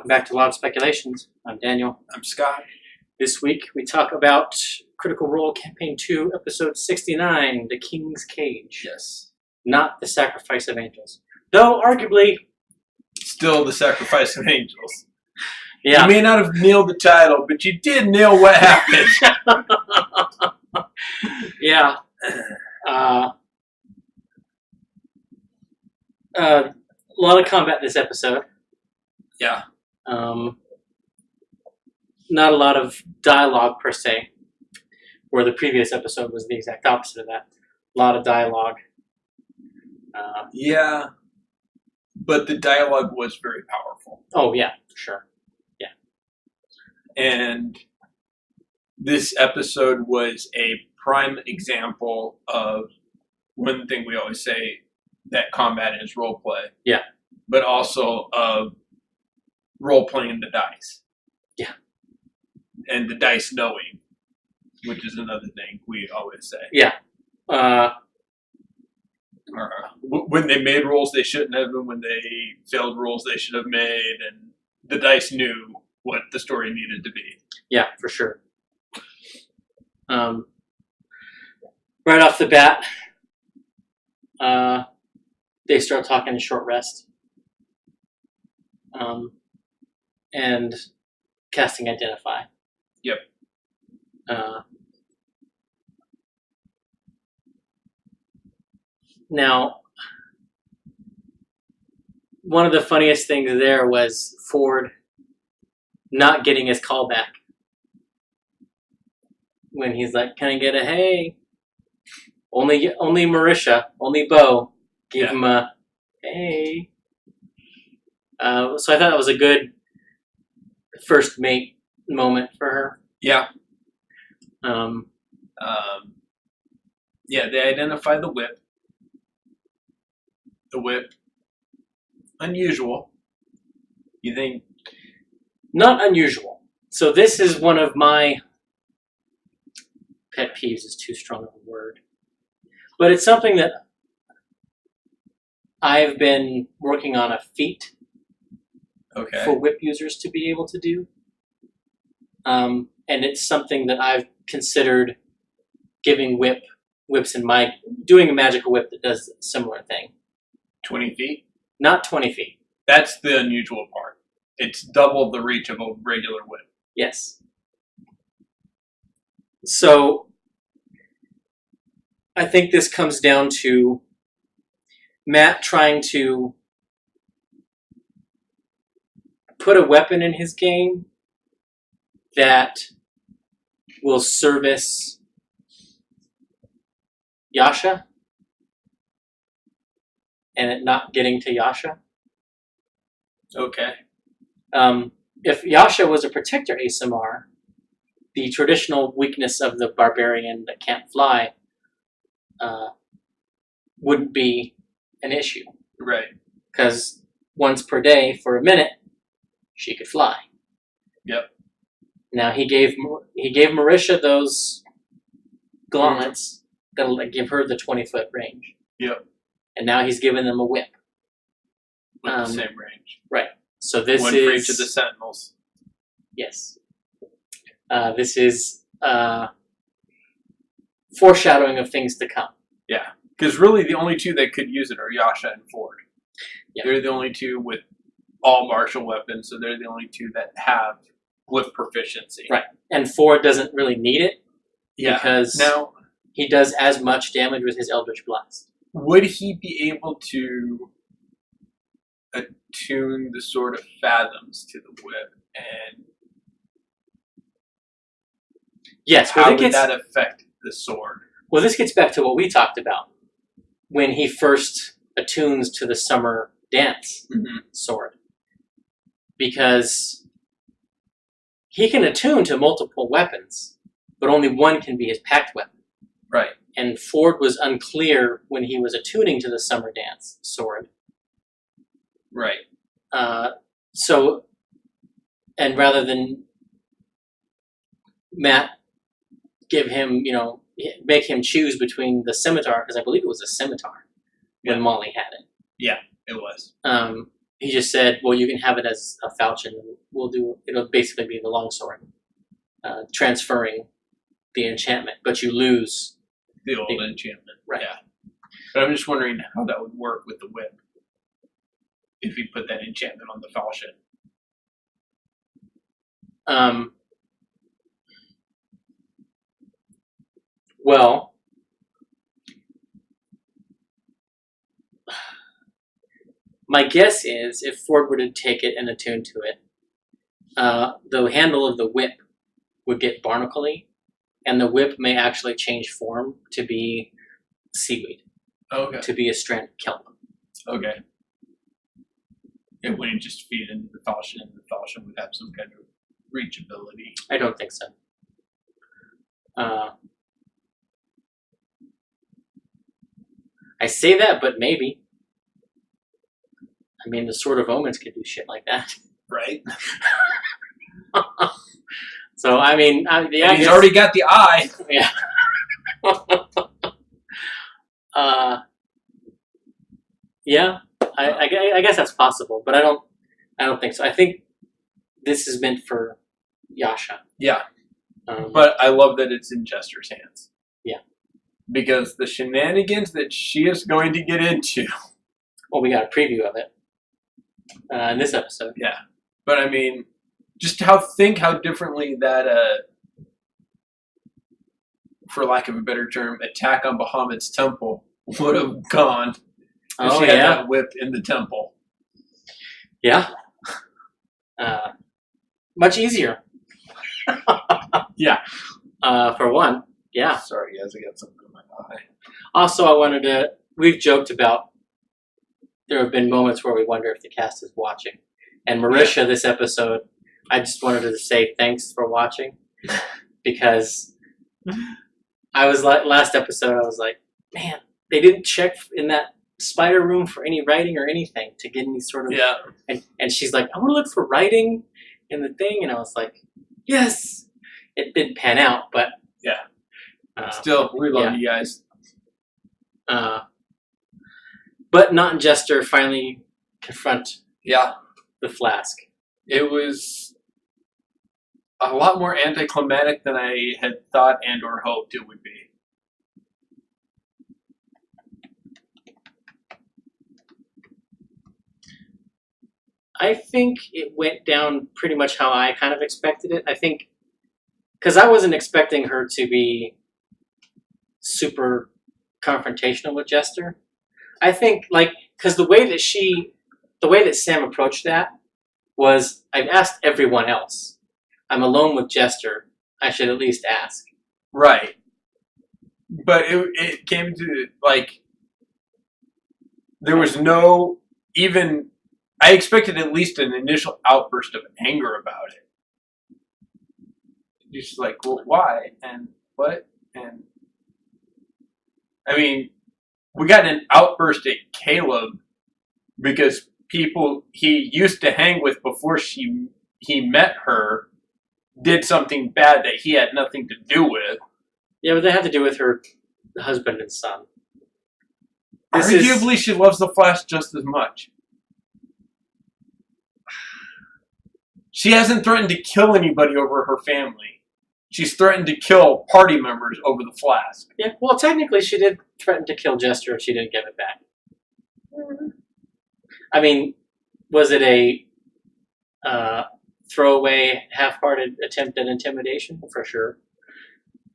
Welcome back to Loud Speculations. I'm Daniel. I'm Scott. This week we talk about Critical Role Campaign 2, Episode 69, The King's Cage. Yes. Not The Sacrifice of Angels. Though, arguably... Still The Sacrifice of Angels. Yeah. You may not have nailed the title, but you did nail what happened. Yeah. A lot of combat this episode. Yeah. Not a lot of dialogue per se, where the previous episode was the exact opposite of that. A lot of dialogue. Yeah, but the dialogue was very powerful. Oh, yeah, for sure. Yeah. And this episode was a prime example of one thing we always say, that combat is role play. Yeah. But also of role playing the dice. Yeah. And the dice knowing, which is another thing we always say. Yeah. When they made rolls they shouldn't have, and when they failed rolls they should have made, and the dice knew what the story needed to be. Yeah, for sure. Right off the bat, they start talking in short rest. And casting Identify. Yep. Now, one of the funniest things there was Ford not getting his call back. When he's like, "Can I get a hey?" Only Marisha, only Bo gave him a hey. So I thought that was a good first mate moment for her. Yeah. Yeah, they identify the whip. The whip. Unusual. You think? Not unusual. So this is one of my pet peeves, is too strong of a word. But it's something that I've been working on a feat for whip users to be able to do. And it's something that I've considered giving whips in doing a magical whip that does a similar thing. 20 feet? Not 20 feet. That's the unusual part. It's double the reach of a regular whip. Yes. So I think this comes down to Matt trying to put a weapon in his game that will service Yasha and it not getting to Yasha. Okay. If Yasha was a protector ASMR, the traditional weakness of the barbarian that can't fly wouldn't be an issue. Right. Because once per day for a minute, she could fly. Yep. Now he gave Marisha those gauntlets that'll give her the 20-foot range. Yep. And now he's given them a whip. With the same range. Right. So this one is... for each of the sentinels. Yes. This is foreshadowing of things to come. Yeah. Because really the only two that could use it are Yasha and Ford. Yep. They're the only two with all martial weapons, so they're the only two that have whip proficiency. Right. And Ford doesn't really need it. Yeah. Because now, he does as much damage with his Eldritch Blast. Would he be able to attune the Sword of Fathoms to the whip? And yes, how would that affect the sword? Well, this gets back to what we talked about when he first attunes to the Summer Dance sword. Because he can attune to multiple weapons, but only one can be his pact weapon. Right. And Ford was unclear when he was attuning to the Summer Dance sword. Right. And rather than Matt give him, make him choose between the scimitar, because I believe it was a scimitar when Molly had it. Yeah, it was. he just said, well, you can have it as a falchion. It'll basically be the longsword, transferring the enchantment, but you lose the old enchantment. Right. Yeah. But I'm just wondering how that would work with the whip if you put that enchantment on the falchion. Well, my guess is if Ford were to take it and attune to it, the handle of the whip would get barnacle-y, and the whip may actually change form to be seaweed. Okay. To be a strand of kelp. Okay. It wouldn't just feed into the falchion, and the falchion would have some kind of reachability. I don't think so. I say that, but maybe. I mean, the Sword of Omens could do shit like that. Right. So, I mean, he's already got the eye. Yeah. Yeah, I guess that's possible, but I don't think so. I think this is meant for Yasha. Yeah. But I love that it's in Jester's hands. Yeah. Because the shenanigans that she is going to get into. Well, we got a preview of it in this episode. Yeah. But I mean, just think how differently that, for lack of a better term, attack on Bahamut's temple would have gone if she had that whip in the temple. Yeah. Much easier. Yeah. For one. Yeah. Sorry, guys, I got something in my eye. Also, we've joked about there have been moments where we wonder if the cast is watching. And Marisha, this episode, I just wanted to say thanks for watching, because I was like, last episode, I was like, man, they didn't check in that spider room for any writing or anything to get any sort of. Yeah. And she's like, I want to look for writing in the thing, and I was like, yes. It didn't pan out, but yeah. Still, we love you guys. But Not and Jester finally confront. Yeah. The flask. It was a lot more anticlimactic than I had thought and or hoped it would be. I think it went down pretty much how I kind of expected it. I think, because I wasn't expecting her to be super confrontational with Jester. I think, because the way that Sam approached that was, I've asked everyone else. I'm alone with Jester. I should at least ask. Right. But it came to, there was no, even, I expected at least an initial outburst of anger about it. Just like, well, why? And what? And, I mean, we got an outburst at Caleb because people he used to hang with before he met her did something bad that he had nothing to do with. Yeah, but that had to do with her husband and son. Arguably, she loves the Flash just as much. She hasn't threatened to kill anybody over her family. She's threatened to kill party members over the flask. Yeah, well, technically she did threaten to kill Jester if she didn't give it back. I mean, was it a throwaway, half-hearted attempt at intimidation? For sure.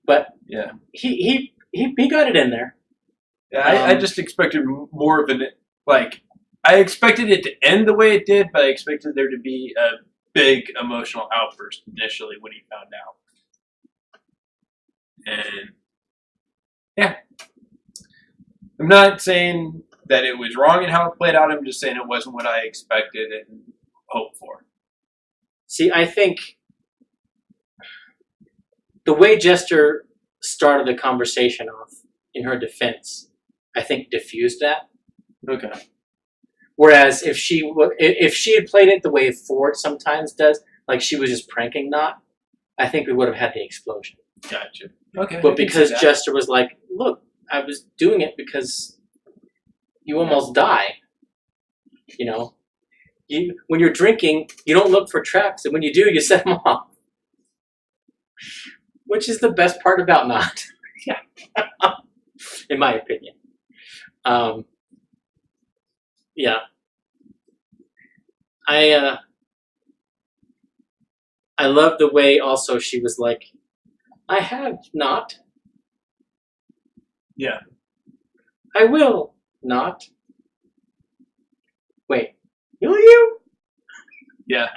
But yeah, he got it in there. Yeah, I just expected more of an, I expected it to end the way it did, but I expected there to be a big emotional outburst initially when he found out. And yeah, I'm not saying that it was wrong in how it played out. I'm just saying it wasn't what I expected and hoped for. See, I think the way Jester started the conversation off in her defense, I think diffused that. Okay. Whereas if she had played it the way Ford sometimes does, like she was just pranking Knot, I think we would have had the explosion. Gotcha. Okay. But because Jester was like, look, I was doing it because you almost die. You know? when you're drinking, you don't look for traps, and when you do, you set them off. Which is the best part about not. Yeah. In my opinion. Yeah. I love the way also she was like, I have not. Yeah. I will not. Wait, will you? Yeah.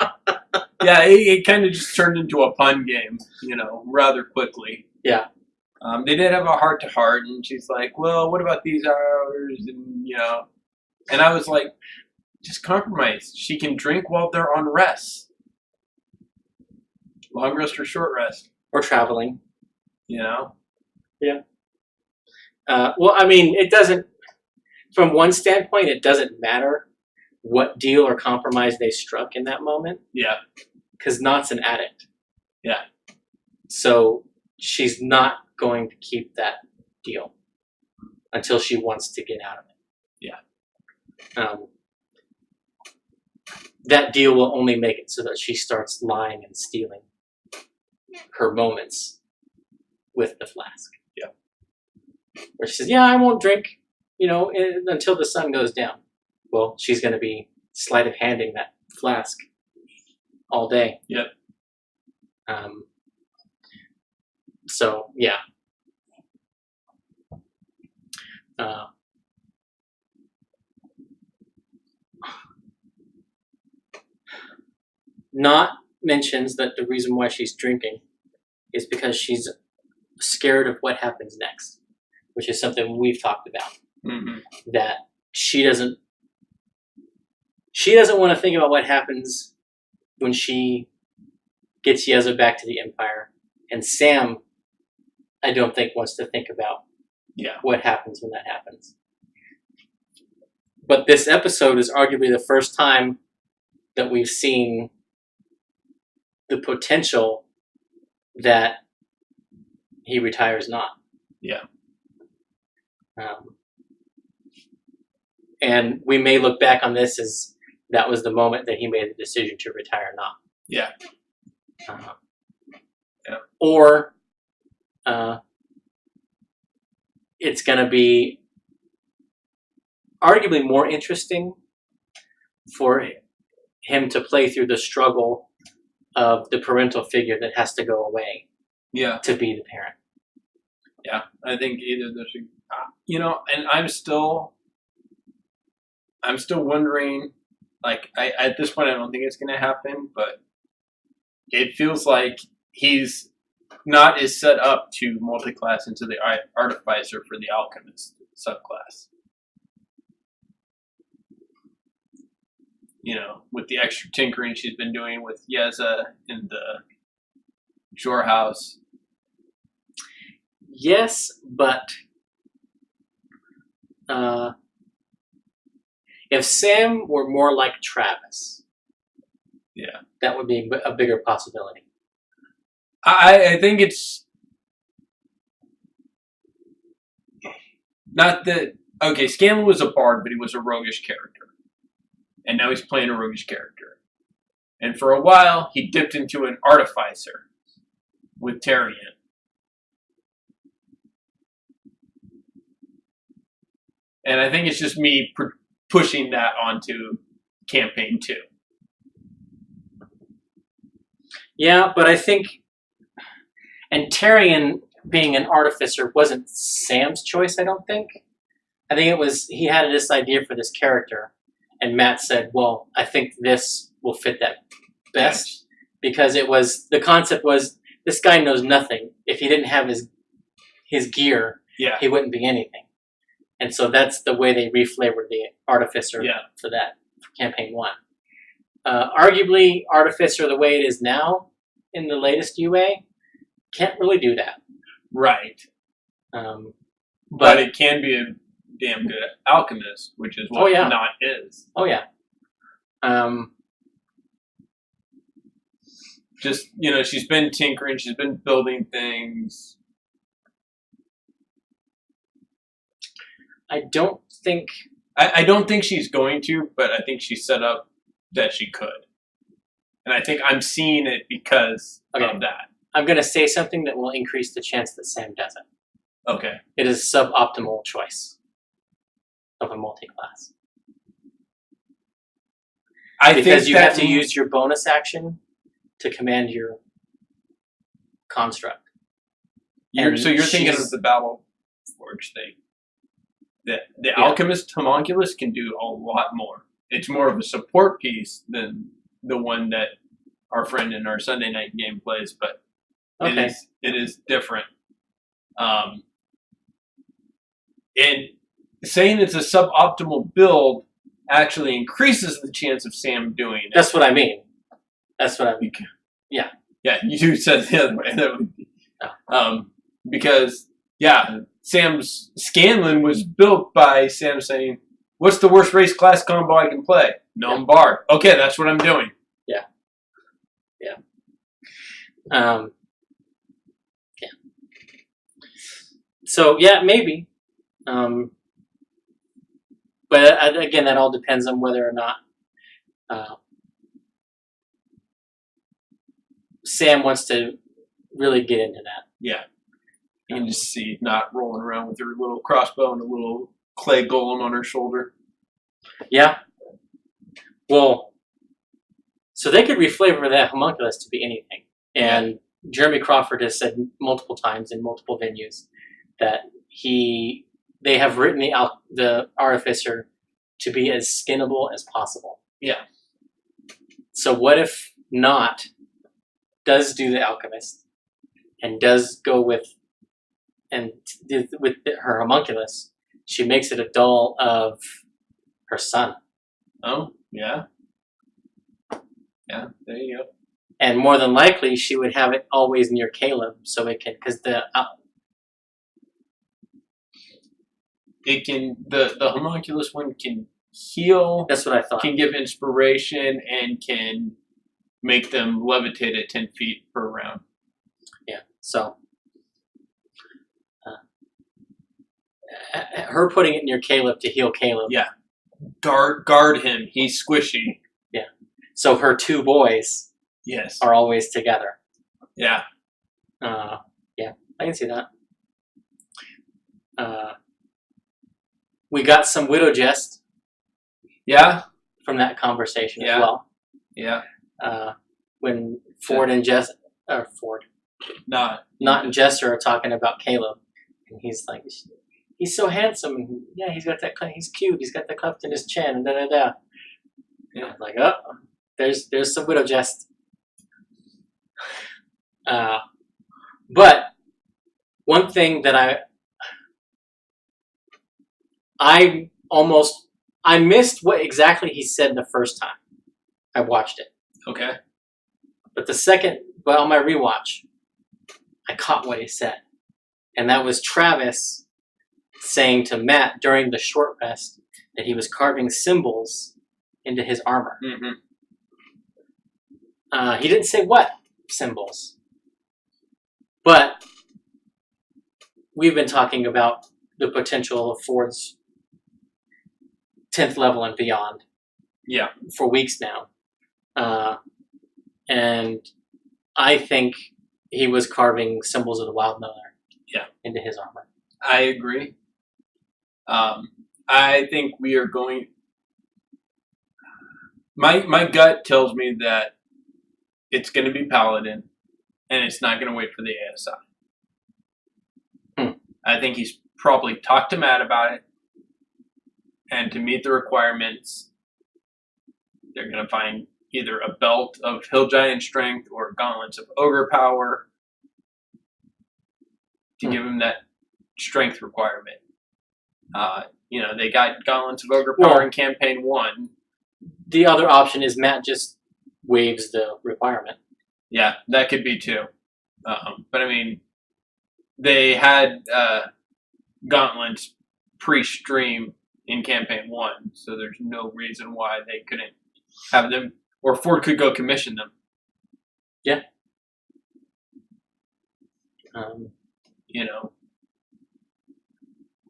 Yeah, it kind of just turned into a pun game, rather quickly. Yeah. They did have a heart-to-heart, and she's like, well, what about these hours? And I was like, just compromise. She can drink while they're on rest. Long rest or short rest. Or traveling. Yeah. Well, I mean, it doesn't, from one standpoint, it doesn't matter what deal or compromise they struck in that moment. Yeah. Because Knott's an addict. Yeah. So she's not going to keep that deal until she wants to get out of it. Yeah. That deal will only make it so that she starts lying and stealing her moments with the flask. Yeah. Where she says, yeah, I won't drink, until the sun goes down. Well, she's going to be sleight of handing that flask all day. Yep. So, yeah. Knott mentions that the reason why she's drinking is because she's scared of what happens next, which is something we've talked about. Mm-hmm. That she doesn't want to think about what happens when she gets Yeza back to the Empire, and Sam, I don't think, wants to think about what happens when that happens. But this episode is arguably the first time that we've seen the potential that he retires Knott. Yeah. And we may look back on this as that was the moment that he made the decision to retire Knott. Yeah. Or it's going to be arguably more interesting for him to play through the struggle of the parental figure that has to go away to be the parent. Yeah, I think either of those should, and I'm still wondering, like, at this point I don't think it's going to happen, but it feels like he's not is set up to multi-class into the artificer for the alchemist subclass. With the extra tinkering she's been doing with Yeza in the shore house. Yes, but if Sam were more like Travis, that would be a bigger possibility. I think it's not that. Okay, Scanlan was a bard, but he was a roguish character. And now he's playing a roguish character. And for a while, he dipped into an artificer with Tarian. And I think it's just me pushing that onto campaign 2. Yeah, but I think, and Tarian being an artificer wasn't Sam's choice, I don't think. I think it was, he had this idea for this character, and Matt said, well, I think this will fit that best, because it was, the concept was, this guy knows nothing. If he didn't have his gear, he wouldn't be anything. And so that's the way they reflavored the Artificer for that, for campaign 1. Arguably, Artificer, the way it is now in the latest UA, can't really do that. Right. But it can be a damn good alchemist, which is what Knott is. Oh, yeah. Just, she's been tinkering, she's been building things. I don't think... I don't think she's going to, but I think she's set up that she could. And I think I'm seeing it because of that. I'm going to say something that will increase the chance that Sam does it. Okay. It is a suboptimal choice of a multi-class. Because you have to use your bonus action to command your construct. So you're thinking of the Battle Forge thing. The Alchemist Homunculus can do a lot more. It's more of a support piece than the one that our friend in our Sunday night game plays, but it is different. And saying it's a suboptimal build actually increases the chance of Sam doing it. That's what I mean. Yeah. Yeah, you said it the other way. That would be, because, Sam's Scanlan was built by Sam saying, what's the worst race class combo I can play? Gnome Bard. Okay, that's what I'm doing. Yeah. So, maybe. But again, that all depends on whether or not Sam wants to really get into that. Yeah. You can just see not rolling around with her little crossbow and a little clay golem on her shoulder. Yeah. Well, so they could reflavor that homunculus to be anything. And Jeremy Crawford has said multiple times in multiple venues that they have written the Artificer to be as skinnable as possible. Yeah. So what if Not does do the Alchemist and does go with her homunculus? She makes it a doll of her son. Oh, yeah. Yeah, there you go. And more than likely, she would have it always near Caleb, so it can, because the homunculus one can heal. That's what I thought. Can give inspiration and can make them levitate at 10 feet per round. Yeah. So her putting it near Caleb to heal Caleb. Yeah. Guard him. He's squishy. Yeah. So her two boys. Yes. Are always together. Yeah. Yeah, I can see that. We got some widow jest. Yeah. From that conversation as well. Yeah. When Ford and Not and Jester are talking about Caleb, and he's like, he's so handsome. And yeah, he's got that. He's cute. He's got the cleft in his chin. And da. Yeah, I'm like, oh, there's some widow jest. But one thing that I missed what exactly he said the first time I watched it. Okay. But on my rewatch, I caught what he said. And that was Travis saying to Matt during the short rest that he was carving symbols into his armor. Mm-hmm. He didn't say what symbols. But we've been talking about the potential of Ford's 10th level and beyond. Yeah. For weeks now. And I think he was carving symbols of the Wilde Mother into his armor. I agree. I think we are going... My gut tells me that it's going to be Paladin, and it's not going to wait for the ASI. I think he's probably talked to Matt about it, and to meet the requirements, they're going to find either a belt of Hill Giant strength or gauntlets of ogre power to give him that strength requirement. They got gauntlets of ogre power in campaign 1. The other option is Matt just waives the requirement. Yeah, that could be too. But I mean, they had gauntlets pre-stream in campaign 1, so there's no reason why they couldn't have them, or Ford could go commission them. Yeah.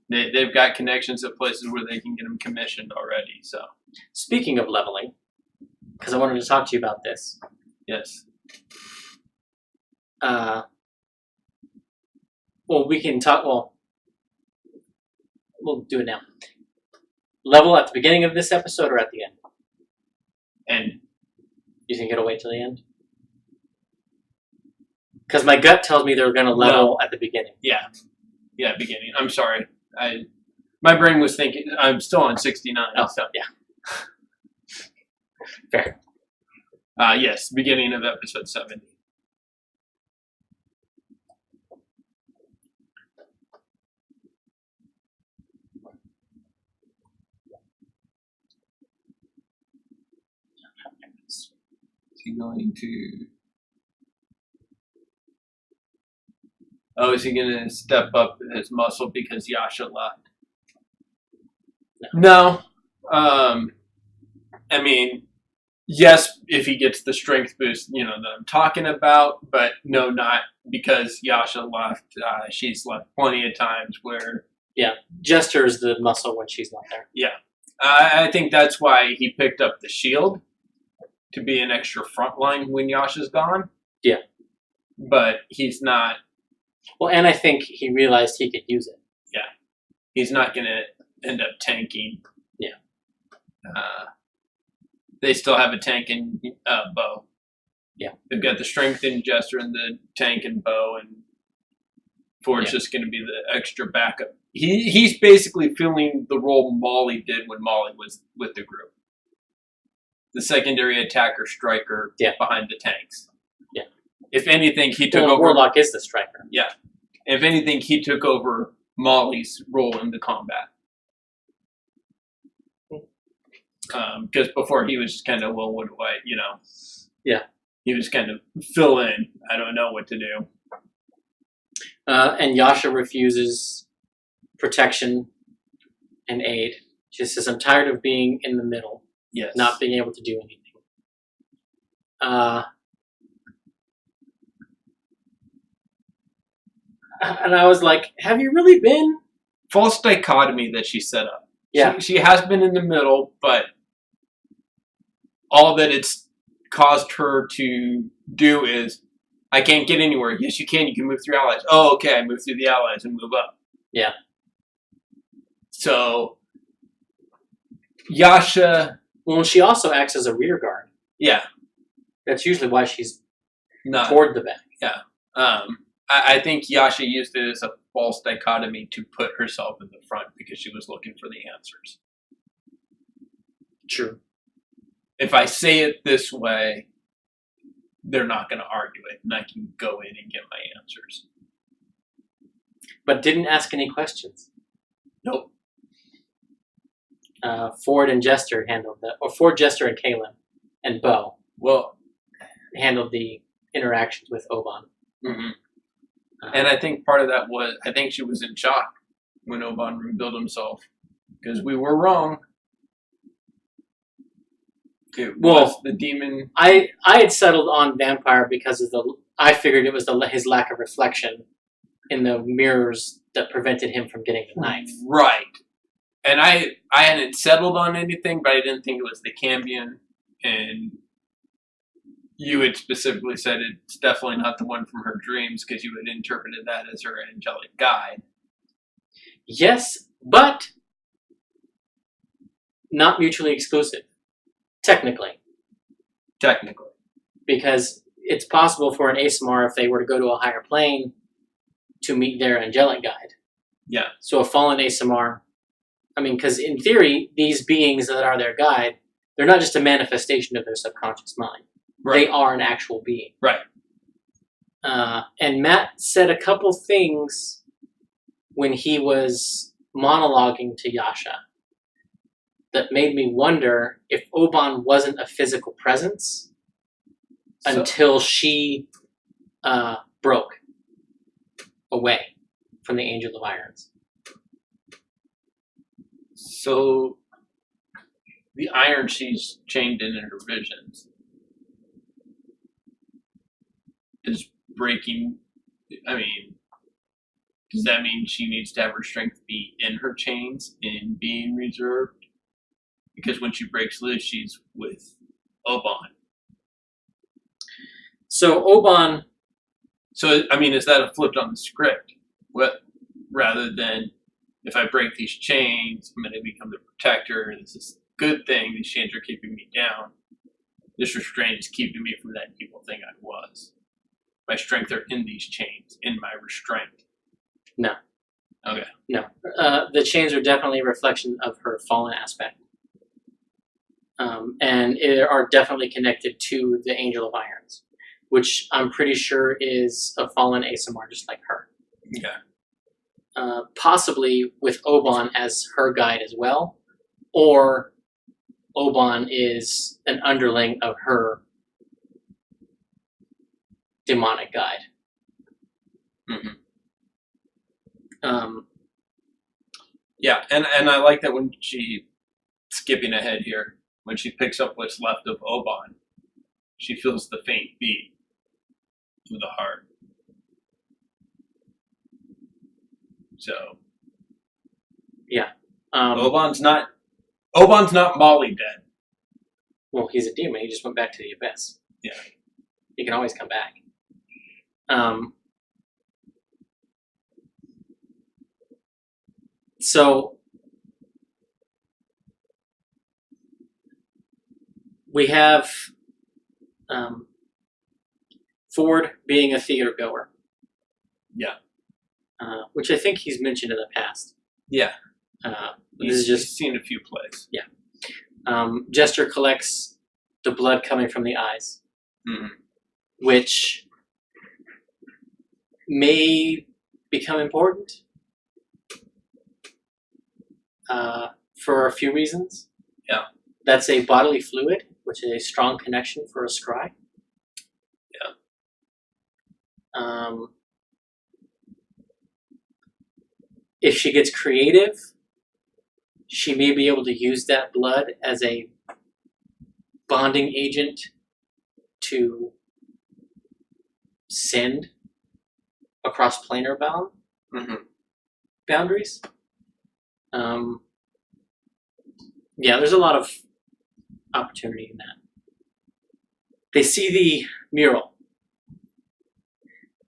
They've got connections at places where they can get them commissioned already. So, speaking of leveling, because I wanted to talk to you about this. Yes. Well, we can talk. Well, we'll do it now. Level at the beginning of this episode or at the end? End. You think it'll wait till the end? Because my gut tells me they're going to level at the beginning. Yeah. Yeah, beginning. I'm sorry. My brain was thinking, I'm still on 69. Oh, so. Yeah. Fair. Yes, beginning of episode 70. Is he going to... Oh, is he going to step up his muscle because Yasha left? No. I mean, yes, if he gets the strength boost, that I'm talking about, but no, not because Yasha left. She's left plenty of times where... Yeah, Jester's the muscle when she's not there. Yeah. I think that's why he picked up the shield, to be an extra front line when Yasha's gone. Yeah. But he's not... Well, and I think he realized he could use it. Yeah. He's not going to end up tanking. Yeah. They still have a tank in Bow. Yeah. They've got the strength in Jester and the tank in Bow, and Ford's just going to be the extra backup. He's basically filling the role Molly did when Molly was with the group. The secondary attacker striker behind the tanks. Yeah. If anything, he took over... Warlock is the striker. Yeah. If anything, he took over Molly's role in the combat. Because before he was just kind of, well, what do I, Yeah. He was kind of fill in. I don't know what to do. And Yasha refuses protection and aid. She says, I'm tired of being in the middle. Yes. Not being able to do anything. And I was like, have you really been? False dichotomy that she set up. Yeah. She has been in the middle, but all that it's caused her to do is, I can't get anywhere. Yes, you can. You can move through allies. Oh, okay. I move through the allies and move up. Yeah. So, Yasha... Well, she also acts as a rear guard. Yeah. That's usually why she's not toward the back. Yeah. I think Yasha used it as a false dichotomy to put herself in the front because she was looking for the answers. True. If I say it this way, they're not going to argue it, and I can go in and get my answers. But didn't ask any questions. Nope. Ford and Jester handled that, or Ford, Jester, and Kaylin, and Bo. Well, handled the interactions with Oban. Mm-hmm. And I think part of that was, I think she was in shock when Oban rebuilt himself. Because we were wrong. It was the demon. I had settled on vampire because of I figured it was his lack of reflection in the mirrors that prevented him from getting the knife. Right. And I hadn't settled on anything, but I didn't think it was the Cambion. And you had specifically said it's definitely not the one from her dreams because you had interpreted that as her angelic guide. Yes, but not mutually exclusive. Technically. Because it's possible for an ASMR, if they were to go to a higher plane, to meet their angelic guide. Yeah. So a fallen ASMR, because in theory, these beings that are their guide, they're not just a manifestation of their subconscious mind. Right. They are an actual being. Right. And Matt said a couple things when he was monologuing to Yasha that made me wonder if Oban wasn't a physical presence until she broke away from the Angel of Irons. So the iron she's chained in her visions is breaking. Does that mean she needs to have her strength be in her chains and being reserved? Because when she breaks loose, she's with Oban. So Oban. So I mean, is that a flip on the script? What rather than if I break these chains, I'm going to become the protector. This is a good thing. These chains are keeping me down. This restraint is keeping me from that evil thing I was. My strength are in these chains, in my restraint. No. Okay. No. The chains are definitely a reflection of her fallen aspect. And are definitely connected to the Angel of Irons, which I'm pretty sure is a fallen Asimar just like her. Yeah. Possibly with Oban as her guide as well, or Oban is an underling of her demonic guide. Mm-hmm. Yeah, and I like that when she, skipping ahead here, when she picks up what's left of Oban, she feels the faint beat of the heart. So, yeah, Oban's not Molly dead. Well, he's a demon. He just went back to the abyss. Yeah, he can always come back. So we have Ford being a theater goer. Yeah. Which I think he's mentioned in the past. Yeah. He's seen a few plays. Yeah. Jester collects the blood coming from the eyes, which may become important for a few reasons. Yeah. That's a bodily fluid, which is a strong connection for a scry. Yeah. If she gets creative, she may be able to use that blood as a bonding agent to send across planar boundaries. Yeah, there's a lot of opportunity in that. They see the mural,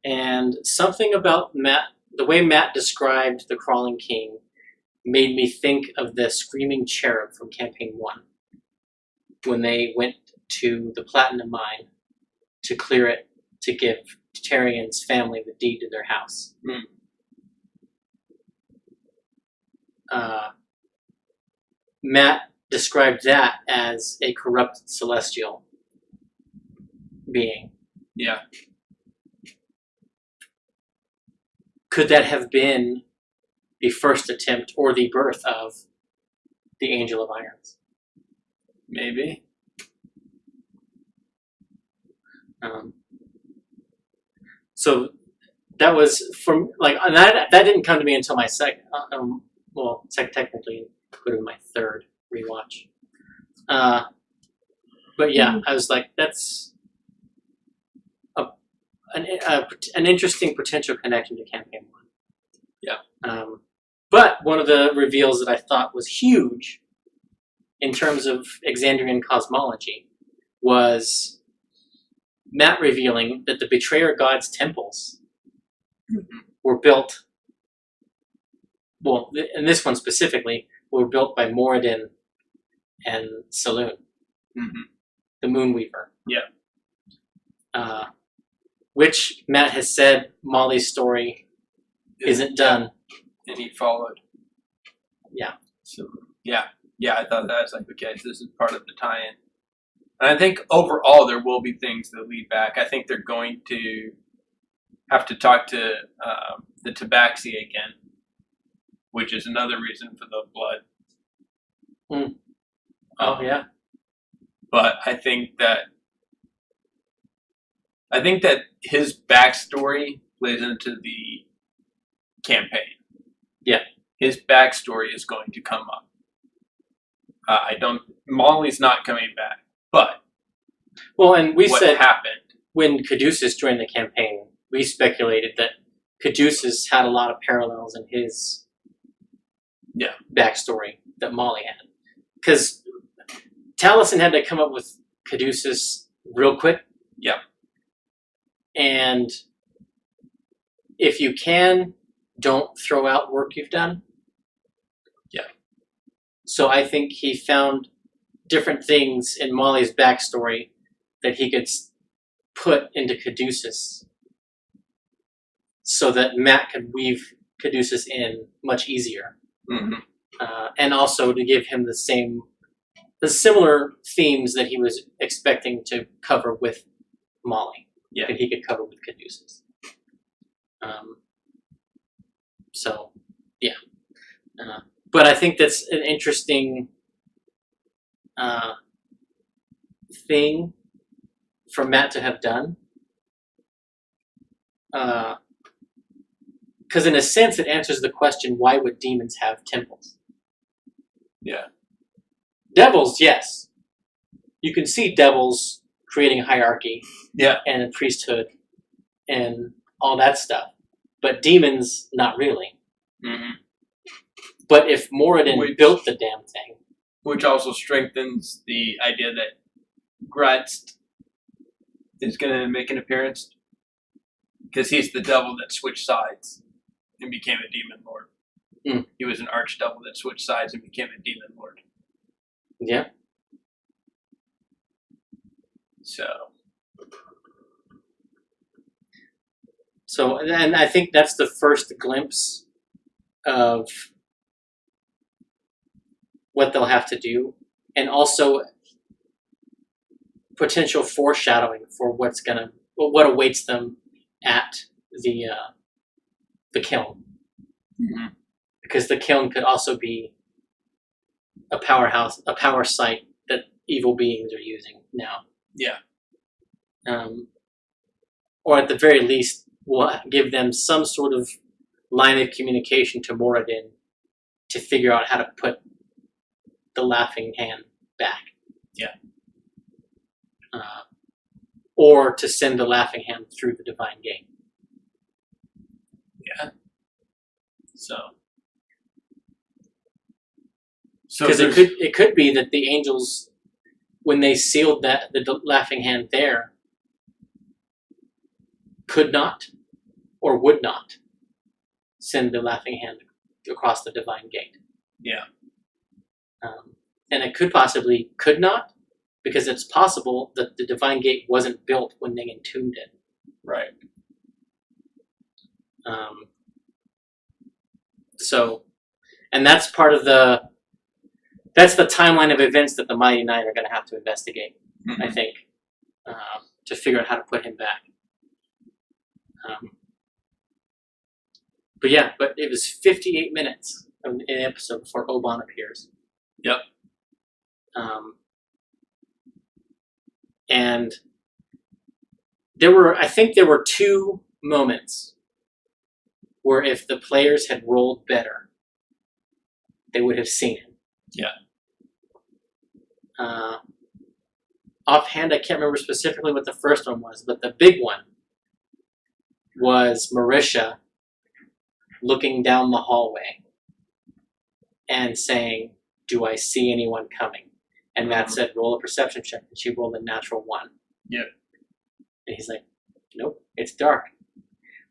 and something about Matt, the way Matt described the Crawling King, made me think of the Screaming Cherub from Campaign 1, when they went to the Platinum Mine to clear it to give Tarion's family the deed to their house. Matt described that as a corrupted celestial being. Yeah. Could that have been the first attempt or the birth of the Angel of Irons? Maybe. So that was from that didn't come to me until my second. Technically, would have been my third rewatch. But yeah, I was like, that's an interesting potential connection to Campaign 1. Yeah. But one of the reveals that I thought was huge in terms of Exandrian cosmology was Matt revealing that the Betrayer God's temples were built, well, in this one specifically, were built by Moradin and Saloon, the Moonweaver. Yeah. Which Matt has said Molly's story isn't done. And he followed. Yeah. So, yeah, I thought that was like, okay, so this is part of the tie-in. And I think overall there will be things that lead back. I think they're going to have to talk to the Tabaxi again, which is another reason for the blood. Oh, yeah. But I think that his backstory plays into the campaign. Yeah. His backstory is going to come up. Molly's not coming back, but and we said happened when Caduceus joined the campaign, we speculated that Caduceus had a lot of parallels in his backstory that Molly had. Because Taliesin had to come up with Caduceus real quick. Yeah. And if you can, don't throw out work you've done. Yeah. So I think he found different things in Molly's backstory that he could put into Caduceus so that Matt could weave Caduceus in much easier. Mm-hmm. And also to give him the similar themes that he was expecting to cover with Molly, that he could cover with Caduceus. So, yeah. But I think that's an interesting thing for Matt to have done. Because in a sense, it answers the question, why would demons have temples? Yeah. Devils, yes. You can see devils creating hierarchy and a priesthood and all that stuff. But demons, not really. Mm-hmm. But if Moradin built the damn thing... Which also strengthens the idea that Gratz is going to make an appearance. Because he's the devil that switched sides and became a demon lord. Mm. He was an archdevil that switched sides and became a demon lord. Yeah. So, and I think that's the first glimpse of what they'll have to do, and also potential foreshadowing for what awaits them at the kiln. Mm-hmm. Because the kiln could also be a powerhouse, a power site that evil beings are using now. Yeah. Or at the very least, will give them some sort of line of communication to Moradin to figure out how to put the Laughing Hand back. Yeah. Or to send the Laughing Hand through the Divine Gate. Yeah. So because it could be that the angels, when they sealed the Laughing Hand there, could not or would not send the Laughing Hand across the Divine Gate. Yeah. And it could not, because it's possible that the Divine Gate wasn't built when they entombed it. Right. So, and that's part of that's the timeline of events that the Mighty Nine are going to have to investigate, mm-hmm. I think, to figure out how to put him back. But it was 58 minutes in an episode before Oban appears. Yep. And I think there were two moments where if the players had rolled better, they would have seen him. Yeah. Offhand, I can't remember specifically what the first one was, but the big one was Marisha looking down the hallway and saying, "Do I see anyone coming?" And Matt said, "Roll a perception check." And she rolled a natural 1. Yeah. And he's like, "Nope, it's dark."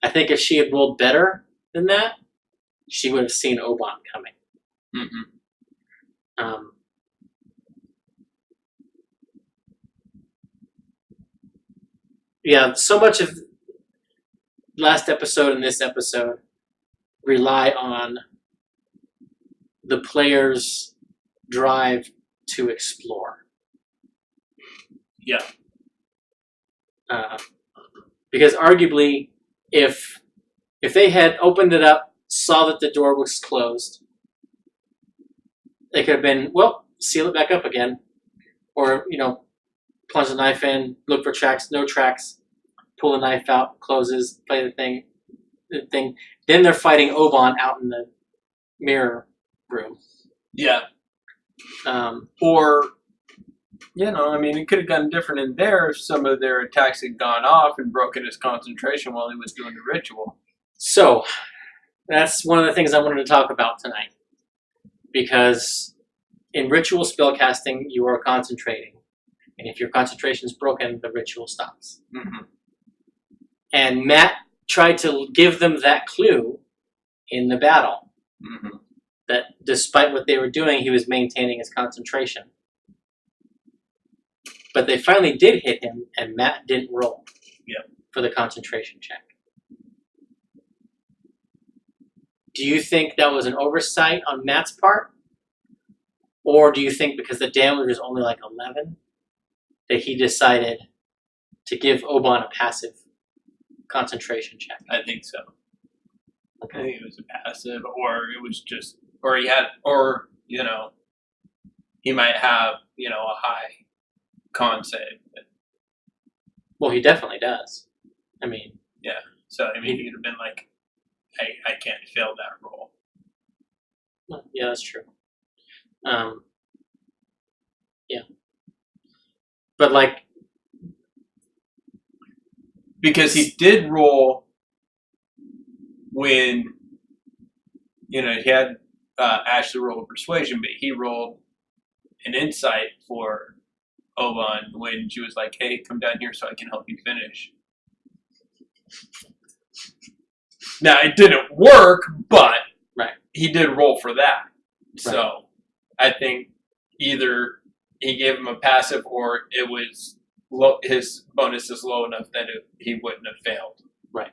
I think if she had rolled better than that, she would have seen Oban coming. Mm-hmm. Yeah, so much of last episode and this episode rely on the players' drive to explore. Yeah. Because arguably, if they had opened it up, saw that the door was closed, they could have been, well, seal it back up again. Or, plunge the knife in, look for tracks, no tracks, pull the knife out, closes, play the thing. Then they're fighting Oban out in the mirror room. Yeah. It could have gone different in there if some of their attacks had gone off and broken his concentration while he was doing the ritual. So, that's one of the things I wanted to talk about tonight. Because in ritual spellcasting, you are concentrating. And if your concentration is broken, the ritual stops. Mm-hmm. And Matt tried to give them that clue in the battle. Mm-hmm. That despite what they were doing, he was maintaining his concentration. But they finally did hit him, and Matt didn't roll for the concentration check. Do you think that was an oversight on Matt's part? Or do you think because the damage was only like 11, that he decided to give Oban a passive concentration check? I think so. Okay. I think it was a passive, or it was just, or he had, or, you know, he might have, you know, a high con save. Well, he definitely does. I mean... Yeah. So, I mean, he'd have been like, I can't fail that roll. Yeah, that's true. Yeah. But, like... Because he did roll when, you know, he had Ashley roll a persuasion, but he rolled an insight for Oban when she was like, hey, come down here so I can help you finish. Now, it didn't work, but he did roll for that. So, I think either he gave him a passive or it was his bonus is low enough that he wouldn't have failed. Right.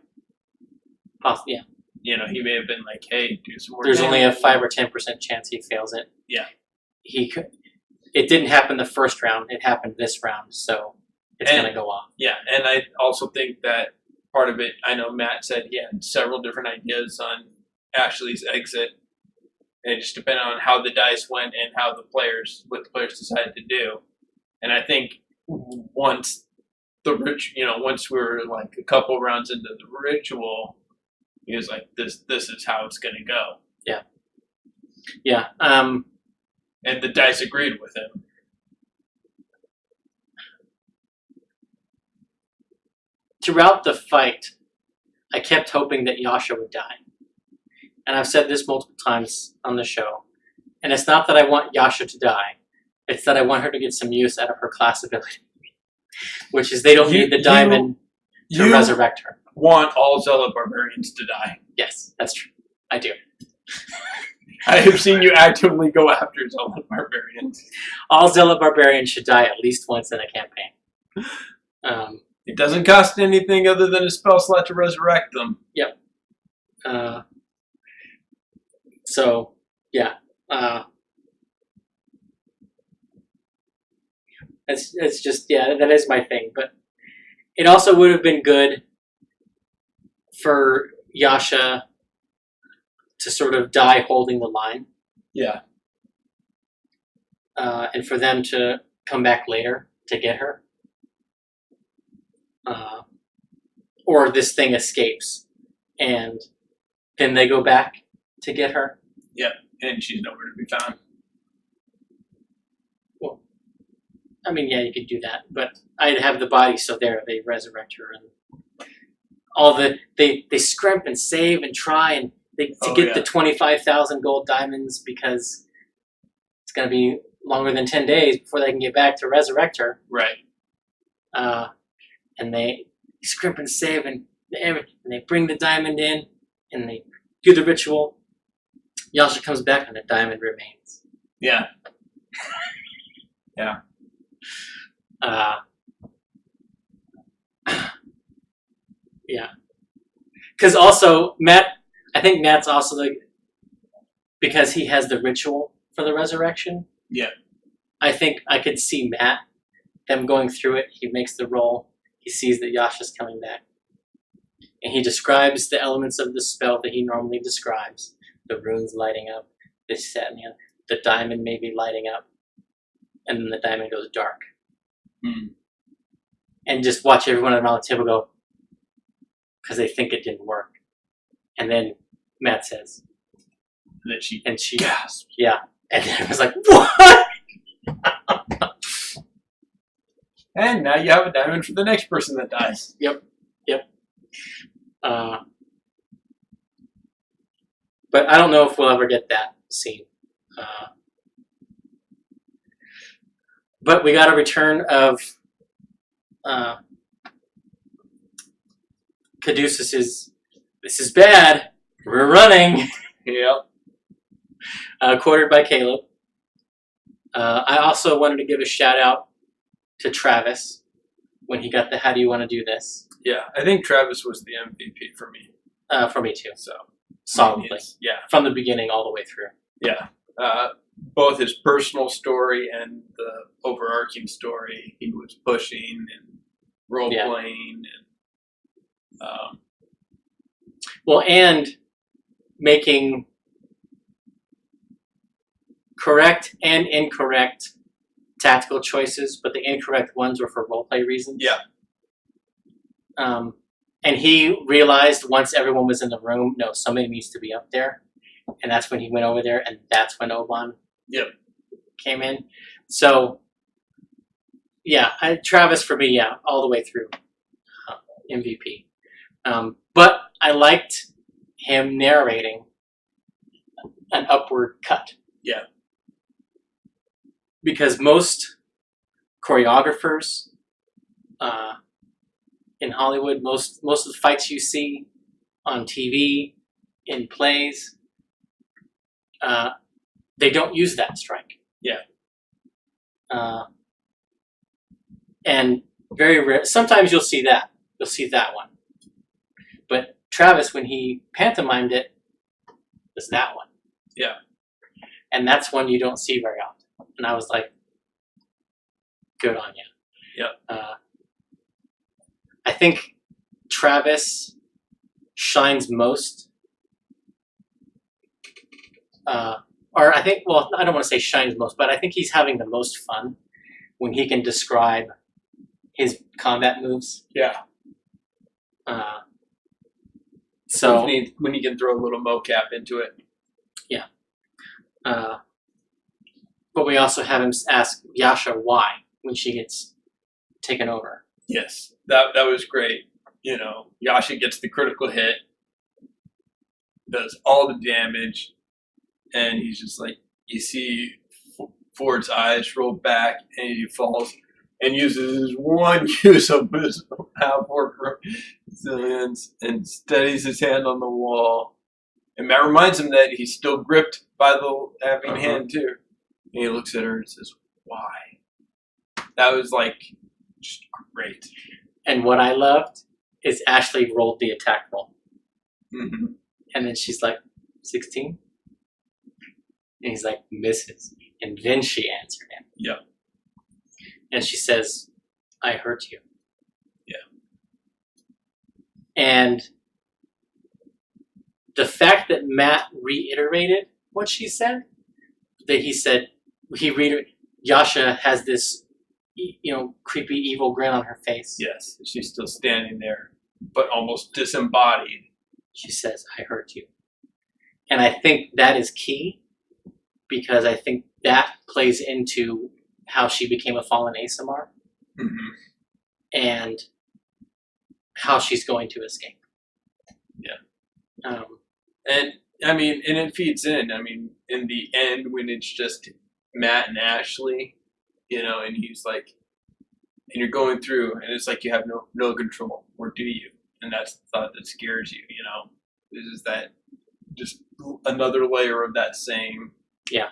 Yeah. You know, he may have been like, hey, do some more There's damage. only a 5 or 10% chance he fails it. Yeah. He could. It didn't happen the first round. It happened this round, so it's going to go off. Yeah, and I also think that part of it, I know Matt said he had several different ideas on Ashley's exit. And it just depended on how the dice went and how what the players decided to do. And I think once once we were like a couple rounds into the ritual, he was like, this is how it's going to go. Yeah. Yeah. And the dice agreed with him. Throughout the fight, I kept hoping that Yasha would die. And I've said this multiple times on the show. And it's not that I want Yasha to die. It's that I want her to get some use out of her class ability. Which is they don't need the diamond to resurrect her. Want all Zealot Barbarians to die. Yes, that's true. I do. I have seen you actively go after Zealot Barbarians. All Zealot Barbarians should die at least once in a campaign. It doesn't cost anything other than a spell slot to resurrect them. Yep. So, yeah. It's just, yeah, that is my thing. But it also would have been good for Yasha to sort of die holding the line. Yeah. And for them to come back later to get her. Or this thing escapes and then they go back to get her. Yeah, and she's nowhere to be found. Well, I mean, yeah, you could do that, but I'd have the body so there they resurrect her and all they scrimp and save and try and to get the 25,000 gold diamonds because it's going to be longer than 10 days before they can get back to resurrect her. Right. And they scrimp and save and they bring the diamond in and they do the ritual. Yasha comes back and the diamond remains. Yeah. Yeah. Yeah. Because also, I think Matt's also because he has the ritual for the resurrection. Yeah. I think I could see Matt, them going through it. He makes the roll. He sees that Yasha's coming back. And he describes the elements of the spell that he normally describes. The runes lighting up, this, that, and the other. The diamond maybe lighting up. And then the diamond goes dark. And just watch everyone around the table go, because they think it didn't work. And then Matt says. And she gasped. Yeah. And then it was like, what? And now you have a diamond for the next person that dies. Yep. But I don't know if we'll ever get that scene. But we got a return of Caduceus's, "This is bad. We're running." Yep. Quoted by Caleb. I also wanted to give a shout out to Travis when he got the "How do you want to do this?" Yeah, I think Travis was the MVP for me. For me too. So Solidly. Yeah. From the beginning all the way through. Yeah. Both his personal story and the overarching story. He was pushing and role playing and well, and making correct and incorrect tactical choices, but the incorrect ones were for roleplay reasons. Yeah. And he realized once everyone was in the room, no, somebody needs to be up there. And that's when he went over there, and that's when Oban came in. So, yeah, Travis for me, yeah, all the way through MVP. But I liked him narrating an upward cut. Yeah. Because most choreographers in Hollywood, most of the fights you see on TV, in plays, they don't use that strike. Yeah. And very rare. Sometimes you'll see that. You'll see that one. But Travis, when he pantomimed it, was that one. Yeah. And that's one you don't see very often. And I was like, good on you. Yeah. I think Travis shines most. Or I think, well, I don't want to say shines most, but I think he's having the most fun when he can describe his combat moves. Yeah. So when you can throw a little mocap into it. Yeah. But we also have him ask Yasha why when she gets taken over. Yes, that was great. You know, Yasha gets the critical hit, does all the damage, and he's just like, you see Ford's eyes roll back, and he falls and uses his one use of his power for resilience and steadies his hand on the wall. And that reminds him that he's still gripped by the having hand too. And he looks at her and says, "Why?" That was like just great. And what I loved is Ashley rolled the attack roll. Mm-hmm. And then she's like, 16? And he's like, misses. And then she answered him. Yeah. And she says, I hurt you. Yeah. And the fact that Matt reiterated what she said, that he said, Yasha has this, creepy, evil grin on her face. Yes, she's still standing there, but almost disembodied. She says, I hurt you. And I think that is key, because I think that plays into how she became a fallen ASMR and how she's going to escape. Yeah. And it feeds in. I mean, in the end, when it's just Matt and Ashley, and he's like, and you're going through, and it's like you have no control, or do you? And that's the thought that scares you. This is that just another layer of that same. Yeah.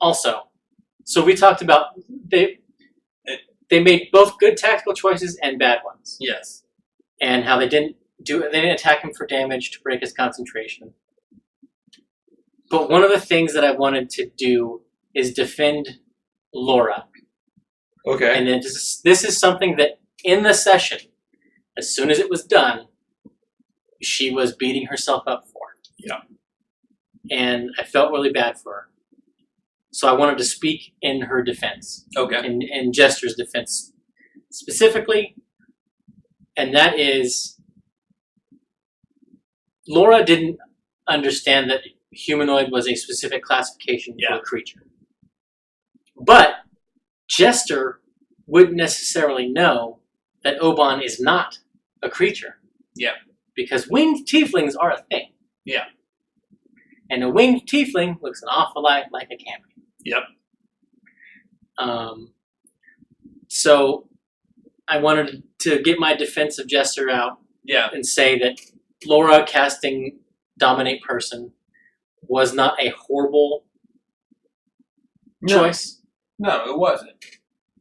Also, so we talked about they made both good tactical choices and bad ones. Yes. And how they didn't attack him for damage to break his concentration. But one of the things that I wanted to do is defend Laura. Okay. And this is something that in the session, as soon as it was done, she was beating herself up for. Yeah. And I felt really bad for her. So I wanted to speak in her defense. Okay. In Jester's defense specifically. And that is, Laura didn't understand that humanoid was a specific classification for a creature. But Jester wouldn't necessarily know that Oban is not a creature. Yeah. Because winged tieflings are a thing. Yeah. And a winged tiefling looks an awful lot like a champion. Yep. So I wanted to get my defensive gesture out. Yeah. And say that Laura casting Dominate Person was not a horrible choice. No, it wasn't.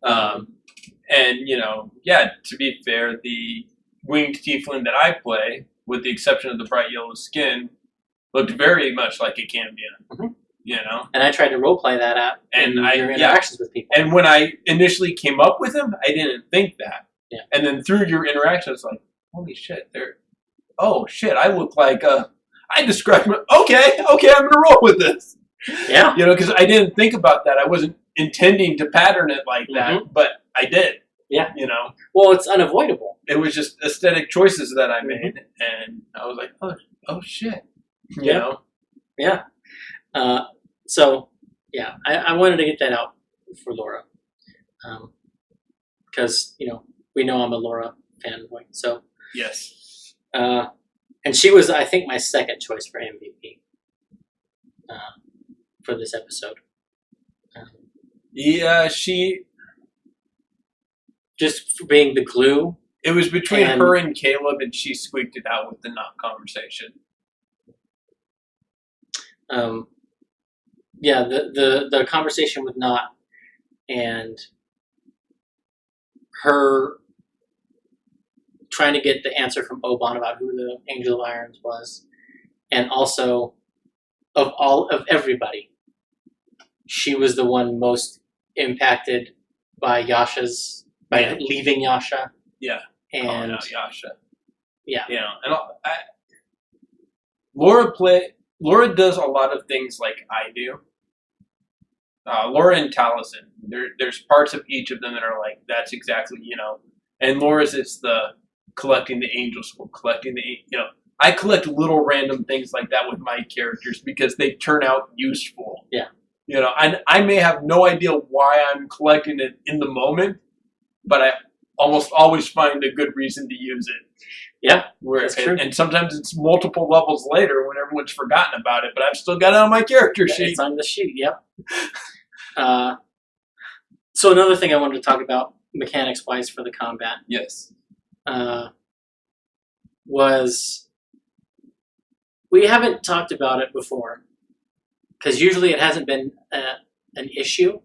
And, you know, yeah, to be fair, the winged tiefling that I play, with the exception of the bright yellow skin, looked very much like a Cambion. Mm-hmm. You know? And I tried to roleplay that out in your interactions with people. And when I initially came up with him, I didn't think that. Yeah. And then through your interaction, it's like, holy shit, oh shit, I look like I described him. Okay, I'm gonna roll with this. Yeah. You know, because I didn't think about that. I wasn't intending to pattern it like that, but I did. Yeah. You know. Well, it's unavoidable. It was just aesthetic choices that I made, and I was like, oh shit. You know. Yeah. So yeah, I wanted to get that out for Laura, because you know we know I'm a Laura fanboy. So yes. And she was, I think, my second choice for MVP for this episode. Yeah, she... Just for being the glue. It was between her and Caleb, and she squeaked it out with the not conversation. Yeah, the conversation with Not and her trying to get the answer from Oban about who the Angel of Irons was, and also of everybody, she was the one most impacted by leaving Yasha. Yeah, and Yasha. Yeah, you know, and Laura does a lot of things like I do. Laura and Taliesin, there's parts of each of them that are like, that's exactly, you know. And Laura's, it's the collecting the angel school, I collect little random things like that with my characters because they turn out useful. Yeah. You know, and I may have no idea why I'm collecting it in the moment, but I almost always find a good reason to use it. Yeah, that's true. And sometimes it's multiple levels later when everyone's forgotten about it, but I've still got it on my character sheet. It's on the sheet, yep. So another thing I wanted to talk about, mechanics-wise, for the combat. Yes. Was we haven't talked about it before, because usually it hasn't been an issue.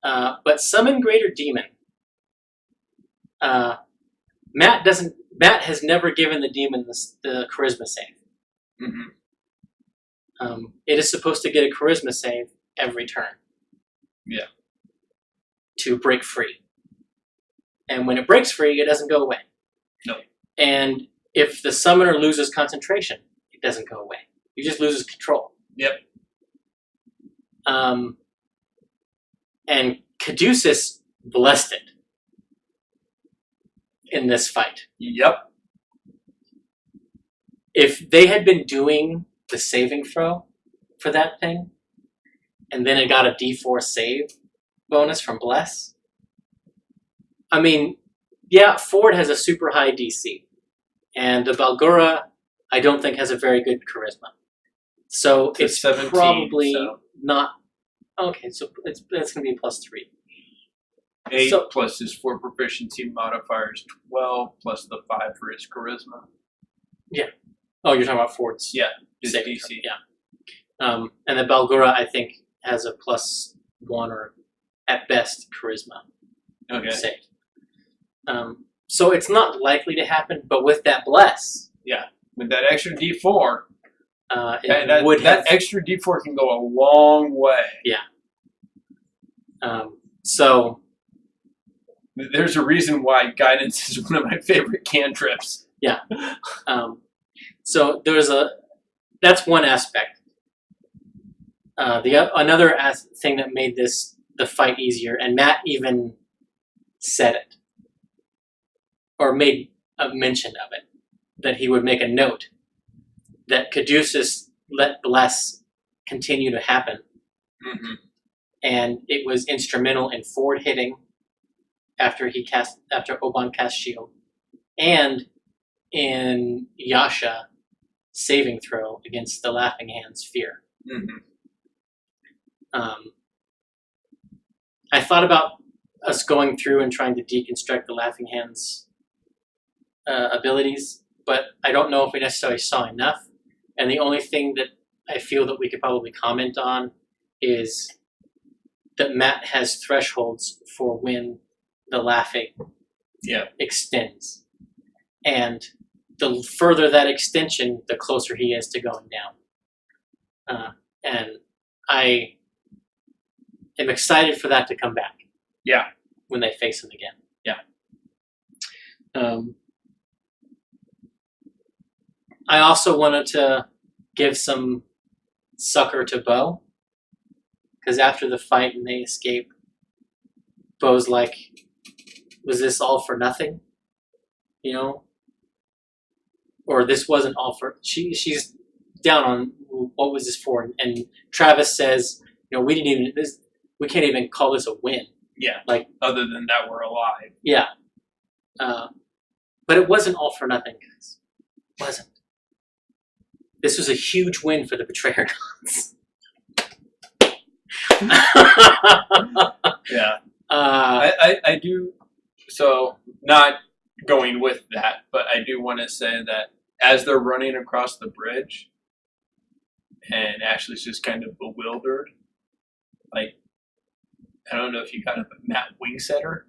But Summon Greater Demon. Matt has never given the demon the charisma save. Mm-hmm. It is supposed to get a charisma save every turn. Yeah. To break free. And when it breaks free, it doesn't go away. No. And if the summoner loses concentration, it doesn't go away. He just loses control. Yep. And Caduceus blessed it in this fight. Yep. If they had been doing the saving throw for that thing, and then it got a D4 save bonus from Bless, I mean, yeah, Ford has a super high DC, and the Balgura, I don't think, has a very good charisma. So it's 17, probably not... Okay, so it's going to be +3. 8 plus his 4 proficiency modifiers, 12 plus the 5 for his charisma. Yeah. Oh, you're talking about Ford's? Yeah, his saving DC. throw. Yeah. And the Balgura, I think, has a +1 or, at best, charisma. Okay. Saved. So it's not likely to happen, but with that bless... Yeah, with that extra D4... that extra D4 can go a long way. Yeah. So... There's a reason why guidance is one of my favorite cantrips. Yeah. So that's one aspect. Another thing that made the fight easier, and Matt even said it, or made a mention of it, that he would make a note that Caduceus let Bless continue to happen. Mm-hmm. And it was instrumental in Ford hitting after Oban cast Shield, and in Yasha saving throw against the Laughing Hand's Fear. Mm-hmm. I thought about us going through and trying to deconstruct the Laughing Hand's abilities, but I don't know if we necessarily saw enough. And the only thing that I feel that we could probably comment on is that Matt has thresholds for when the laughing extends. And the further that extension, the closer he is to going down. And I am excited for that to come back. Yeah. When they face him again. Yeah. I also wanted to give some succor to Bo, because after the fight and they escape, Bo's like, was this all for nothing? You know? Or this wasn't all for... She's down on what was this for? And Travis says, you know, we can't even call this a win. Yeah. Like, other than that, we're alive. Yeah. But it wasn't all for nothing, guys. It wasn't. This was a huge win for the Betrayer Gods. Yeah. I do, so not going with that, but I do want to say that as they're running across the bridge, and Ashley's just kind of bewildered, like, I don't know if you kind of Matt winks at her.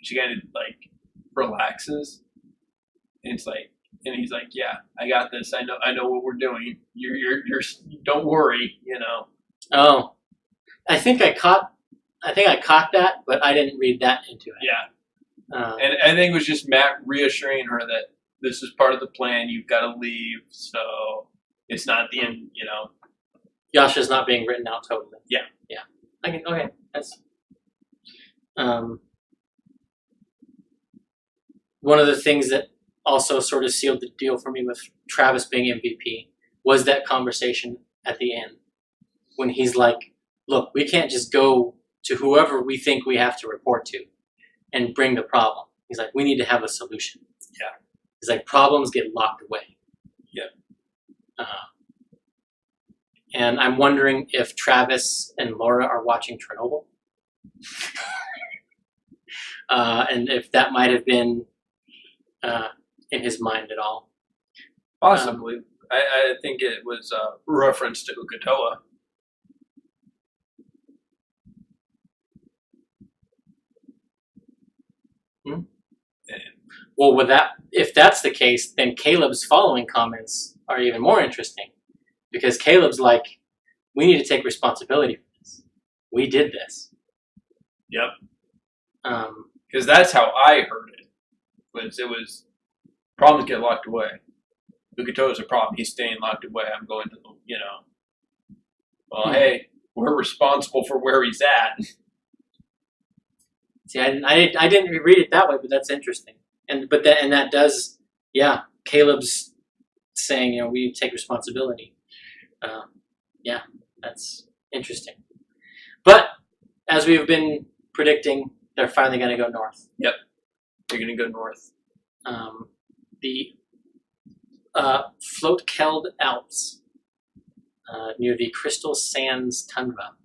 She kind of like relaxes, and it's like, and he's like, "Yeah, I got this. I know what we're doing. You're don't worry, you know." Oh, I think I caught that, but I didn't read that into it. Yeah, and I think it was just Matt reassuring her that this is part of the plan. You've got to leave, so it's not the end, you know. Yasha's not being written out totally. Yeah. Okay, that's one of the things that also sort of sealed the deal for me with Travis being MVP was that conversation at the end when he's like, look, we can't just go to whoever we think we have to report to and bring the problem. He's like, we need to have a solution. Yeah. He's like, problems get locked away. Yeah. And I'm wondering if Travis and Laura are watching Chernobyl. And if that might have been in his mind at all. Possibly. I think it was a reference to Uk'otoa. Well, with that, if that's the case, then Caleb's following comments are even more interesting. Because Caleb's like, we need to take responsibility for this. We did this. Yep. Because that's how I heard it. It was problems get locked away. Uk'otoa's a problem. He's staying locked away. I'm going to, you know. Well, hey, we're responsible for where he's at. See, I didn't read it that way, but that's interesting. And that does, yeah. Caleb's saying, you know, we take responsibility. Yeah, that's interesting. But as we've been predicting, they're finally going to go north. Yep, they're going to go north. The Floatkeld Alps near the Crystal Sands Tundra,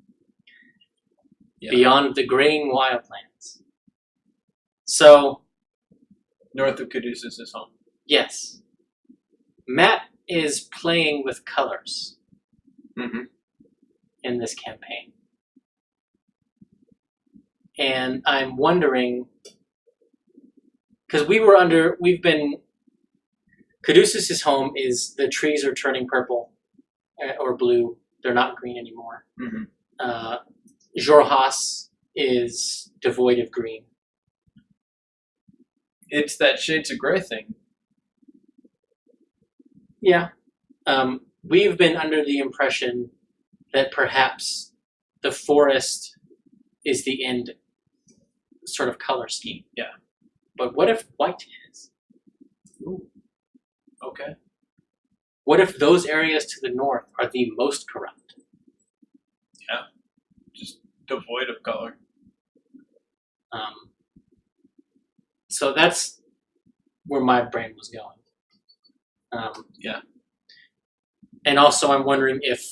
beyond the graying wildlands. So, north of Caduceus' home. Yes. Matt is playing with colors in this campaign. And I'm wondering, because Caduceus' home is, the trees are turning purple or blue. They're not green anymore. Jorhas is devoid of green. It's that shades of gray thing. Yeah. We've been under the impression that perhaps the forest is the end sort of color scheme. Yeah. But what if white is? Ooh. Okay. What if those areas to the north are the most corrupt? Yeah. Just devoid of color. So that's where my brain was going. Yeah. And also I'm wondering if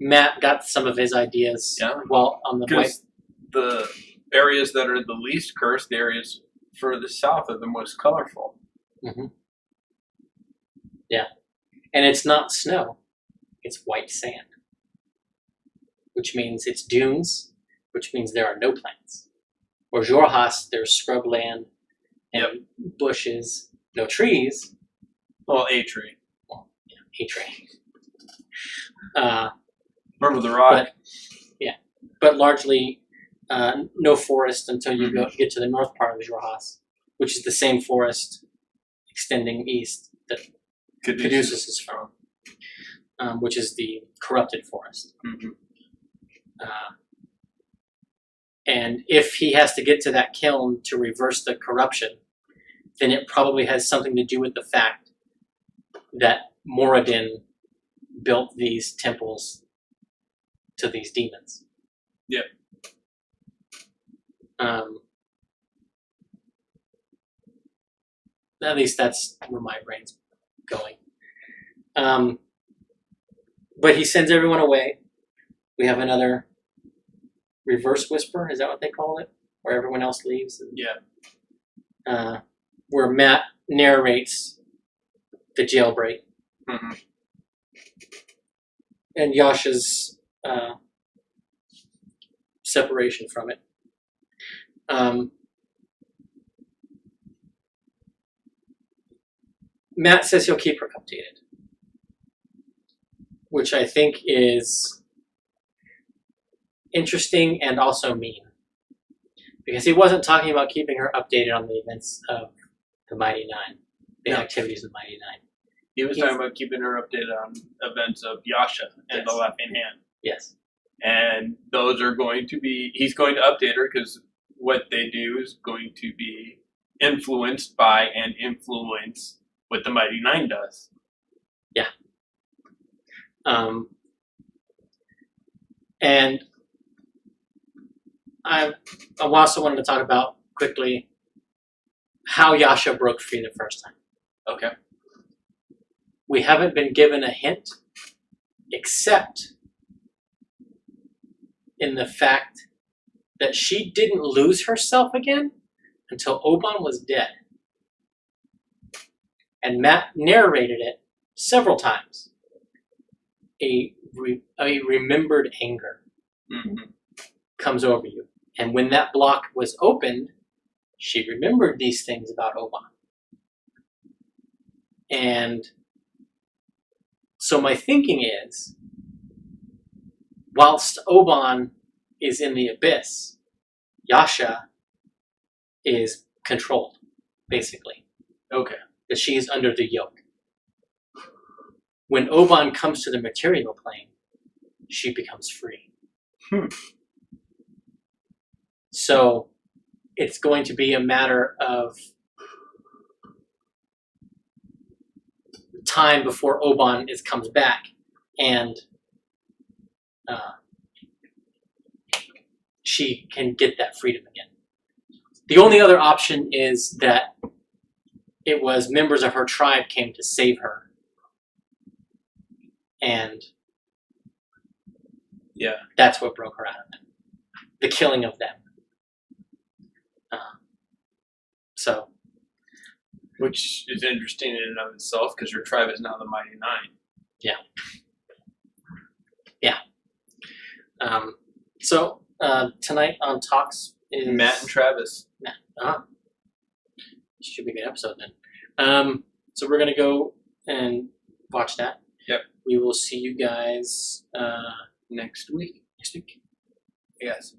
Matt got some of his ideas while on the white. The areas that are the least cursed, the areas further south are the most colorful. Mm-hmm. Yeah. And it's not snow. It's white sand. Which means it's dunes, which means there are no plants. Or Jorhas, there's scrubland and bushes, no trees. Well, a tree. Well, yeah, a tree. Remember the rock? But largely no forest until you get to the north part of Jorhas, which is the same forest extending east that Caduceus is from, which is the corrupted forest. Mm-hmm. And if he has to get to that kiln to reverse the corruption, then it probably has something to do with the fact that Moradin built these temples to these demons. Yeah. At least that's where my brain's going. But he sends everyone away. We have another reverse whisper, is that what they call it? Where everyone else leaves? And, where Matt narrates the jailbreak. Mm-hmm. And Yasha's separation from it. Matt says he'll keep her updated, which I think is interesting and also mean, because he wasn't talking about keeping her updated on the events of the Mighty Nine, the activities of the Mighty Nine. He was talking about keeping her updated on events of Yasha and the Laughing Hand. Yes. And those are going to be, he's going to update her because what they do is going to be influenced by and influence what the Mighty Nine does. Yeah. And I also wanted to talk about quickly how Yasha broke free the first time. Okay. We haven't been given a hint, except in the fact that she didn't lose herself again until Oban was dead. And Matt narrated it several times. A remembered anger comes over you. And when that block was opened, she remembered these things about Oban. And so my thinking is, whilst Oban is in the abyss, Yasha is controlled, basically. Okay. That she is under the yoke. When Oban comes to the material plane, she becomes free. So it's going to be a matter of time before Oban comes back, and she can get that freedom again. The only other option is that it was members of her tribe came to save her. And that's what broke her out of it. The killing of them. Which is interesting in and of itself, because her tribe is now the Mighty Nine. Yeah. So tonight on Talks is Matt and Travis. Should be a good episode then. So we're gonna go and watch that. Yep. We will see you guys next week. Next week. Yes.